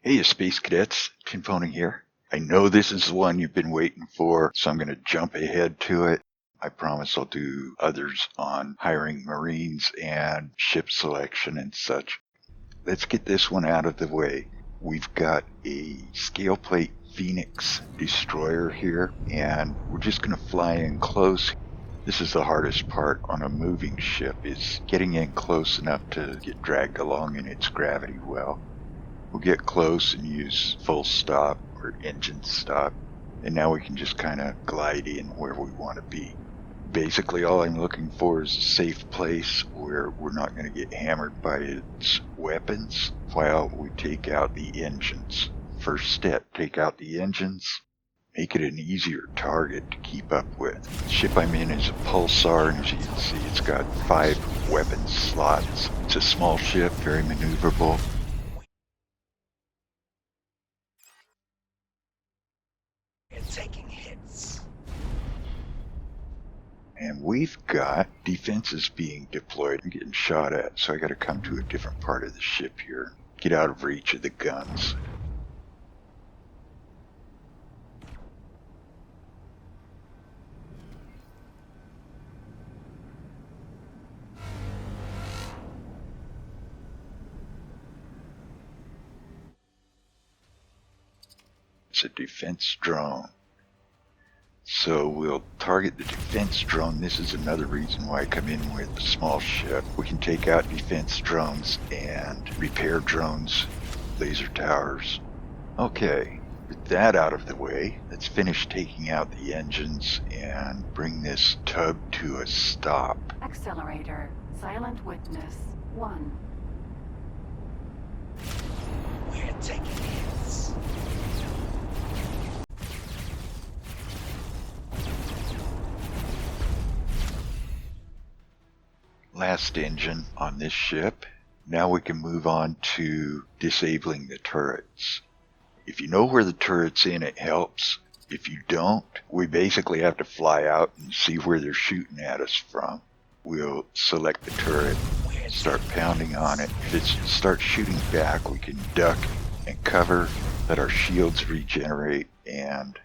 Hey, Space Cadets, Pinphoning here. I know this is the one you've been waiting for, so I'm going to jump ahead to it. I promise I'll do others on hiring Marines and ship selection and such. Let's get this one out of the way. We've got a scale plate Phoenix destroyer here, and we're just going to fly in close. This is the hardest part on a moving ship, is getting in close enough to get dragged along in its gravity well. We'll get close and use full stop or engine stop, and now we can just kind of glide in where we want to be. Basically, all I'm looking for is a safe place where we're not going to get hammered by its weapons while we take out the engines. First step, take out the engines. Make it an easier target to keep up with. The ship I'm in is a Pulsar, and as you can see, it's got 5 weapon slots. It's a small ship, very maneuverable. Taking hits. And we've got defenses being deployed and getting shot at, so I gotta come to a different part of the ship here. Get out of reach of the guns. It's a defense drone. So we'll target the defense drone. This is another reason why I come in with a small ship. We can take out defense drones and repair drones, laser towers. Okay, with that out of the way, let's finish taking out the engines and bring this tug to a stop. Accelerator, silent witness, 1. We're taking hits. Last engine on this ship. Now we can move on to disabling the turrets. If you know where the turret's in, it helps. If you don't, we basically have to fly out and see where they're shooting at us from. We'll select the turret, start pounding on it. If it starts shooting back, we can duck and cover, let our shields regenerate, and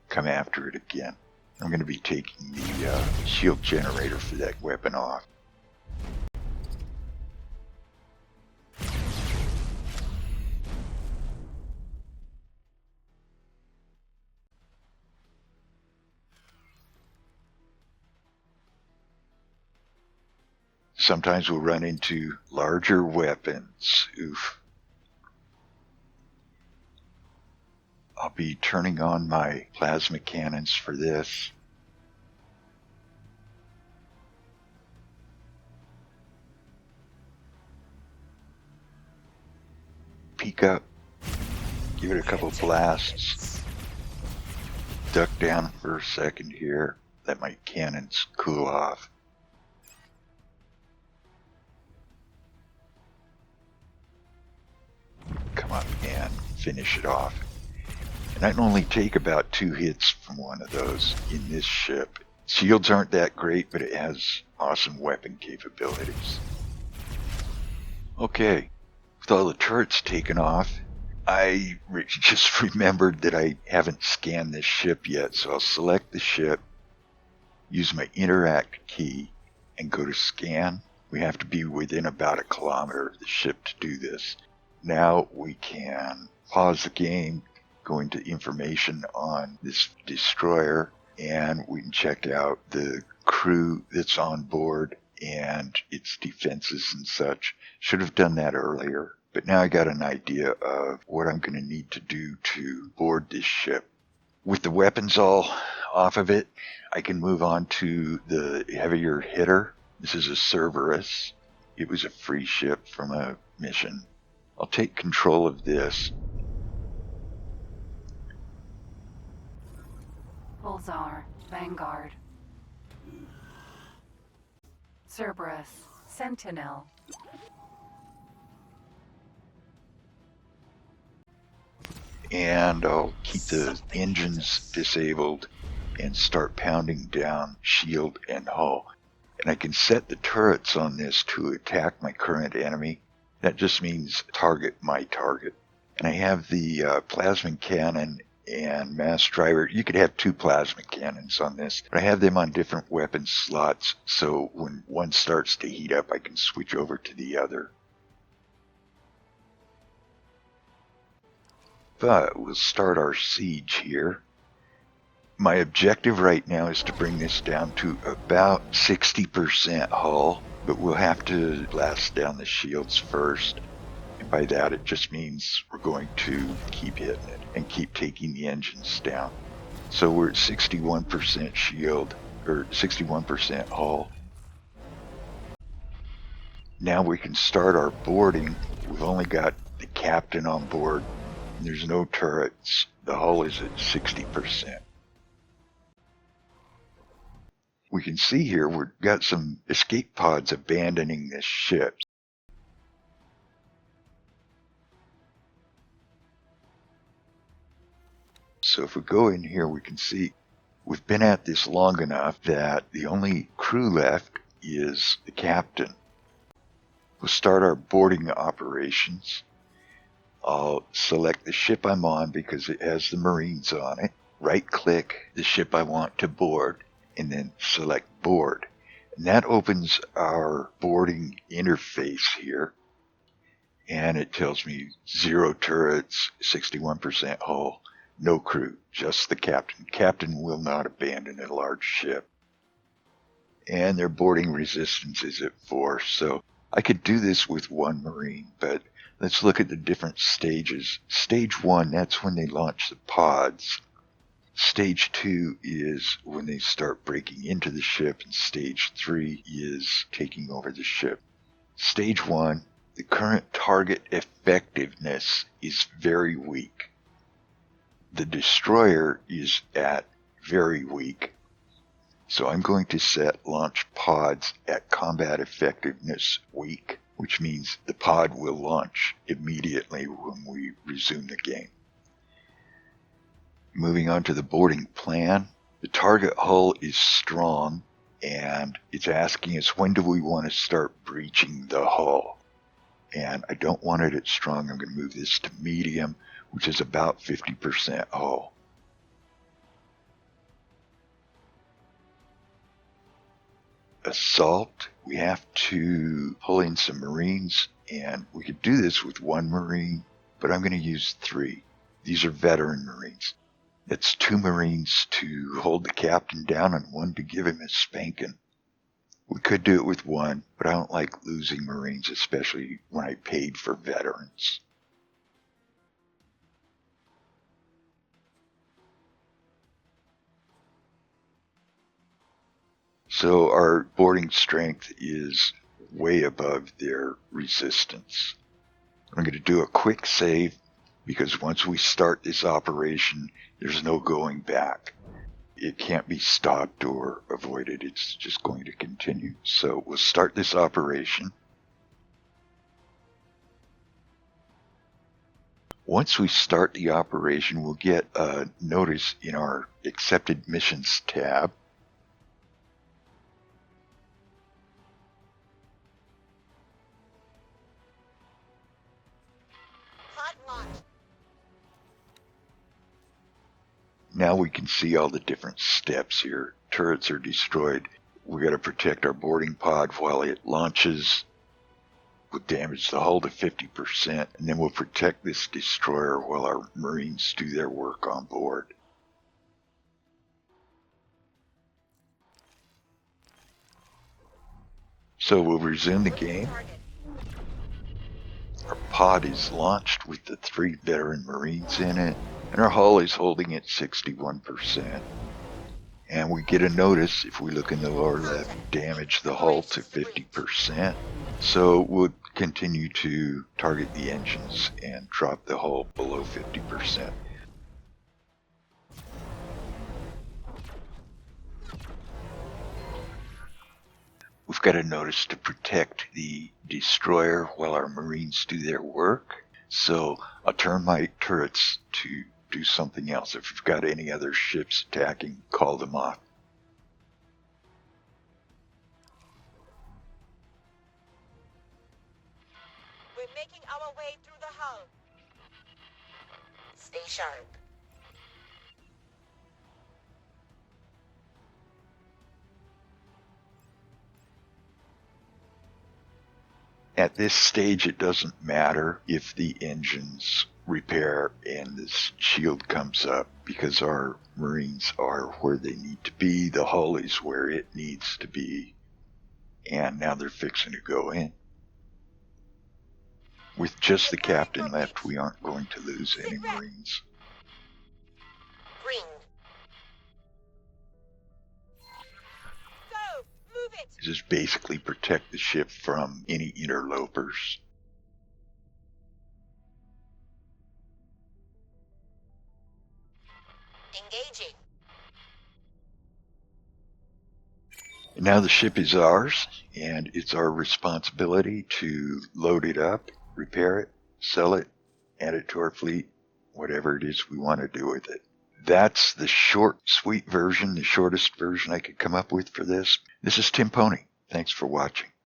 come after it again. I'm going to be taking the shield generator for that weapon off. Sometimes we'll run into larger weapons. Oof. I'll be turning on my plasma cannons for this. Peek up. Give it a couple blasts. Duck down for a second here. Let my cannons cool off. Come up and finish it off. And I can only take about 2 hits from one of those in this ship. Shields aren't that great, but it has awesome weapon capabilities. Okay, with all the turrets taken off, I just remembered that I haven't scanned this ship yet, so I'll select the ship, use my interact key, and go to scan. We have to be within about 1 kilometer of the ship to do this. Now we can pause the game, go into information on this destroyer, and we can check out the crew that's on board and its defenses and such. Should have done that earlier, but now I got an idea of what I'm going to need to do to board this ship. With the weapons all off of it, I can move on to the heavier hitter. This is a Cerberus. It was a free ship from a mission. I'll take control of this. Pulsar, Vanguard. Cerberus, Sentinel. And I'll keep the engines disabled and start pounding down shield and hull. And I can set the turrets on this to attack my current enemy. That just means target my target. And I have the plasma cannon and mass driver. You could have two plasma cannons on this, but I have them on different weapon slots, so when one starts to heat up, I can switch over to the other. But we'll start our siege here. My objective right now is to bring this down to about 60% hull, but we'll have to blast down the shields first. And by that, it just means we're going to keep hitting it and keep taking the engines down. So we're at 61% shield, or 61% hull. Now we can start our boarding. We've only got the captain on board. There's no turrets. The hull is at 60%. We can see here we've got some escape pods abandoning this ship. So if we go in here, we can see we've been at this long enough that the only crew left is the captain. We'll start our boarding operations. I'll select the ship I'm on because it has the Marines on it. Right-click the ship I want to board, and then select board. And that opens our boarding interface here. And it tells me 0 turrets, 61% hull, no crew, just the captain. Captain will not abandon a large ship. And their boarding resistance is at 4, so I could do this with 1 Marine, but let's look at the different stages. Stage 1, that's when they launch the pods. Stage 2 is when they start breaking into the ship, and Stage 3 is taking over the ship. Stage 1, the current target effectiveness is very weak. The destroyer is at very weak. So I'm going to set launch pods at combat effectiveness weak, which means the pod will launch immediately when we resume the game. Moving on to the boarding plan, the target hull is strong, and it's asking us when do we want to start breaching the hull. And I don't want it at strong. I'm going to move this to medium, which is about 50% hull. Assault, we have to pull in some Marines, and we could do this with 1 Marine, but I'm going to use 3. These are veteran Marines. It's 2 Marines to hold the captain down and 1 to give him a spanking. We could do it with 1, but I don't like losing Marines, especially when I paid for veterans. So our boarding strength is way above their resistance. I'm going to do a quick save because once we start this operation, there's no going back. It can't be stopped or avoided. It's just going to continue. So we'll start this operation. Once we start the operation, we'll get a notice in our Accepted Missions tab. Now we can see all the different steps here. Turrets are destroyed. We got to protect our boarding pod while it launches. We'll damage the hull to 50%, and then we'll protect this destroyer while our Marines do their work on board. So we'll resume the game. Our pod is launched with the 3 veteran Marines in it, and our hull is holding at 61%. And we get a notice, if we look in the lower left, damage the hull to 50%. So we'll continue to target the engines and drop the hull below 50%. We've got a notice to protect the destroyer while our Marines do their work. So I'll turn my turrets to do something else. If you've got any other ships attacking, call them off. We're making our way through the hull. Stay sharp. At this stage, it doesn't matter if the engines repair and this shield comes up because our Marines are where they need to be. The hull is where it needs to be. And now they're fixing to go in. With just the captain left, we aren't going to lose any Marines. Green. Go! Move it! Just basically protect the ship from any interlopers. Engaging. And now the ship is ours, and it's our responsibility to load it up, repair it, sell it, add it to our fleet, whatever it is we want to do with it. That's the short, sweet version, the shortest version I could come up with for this. This is Tim Pony. Thanks for watching.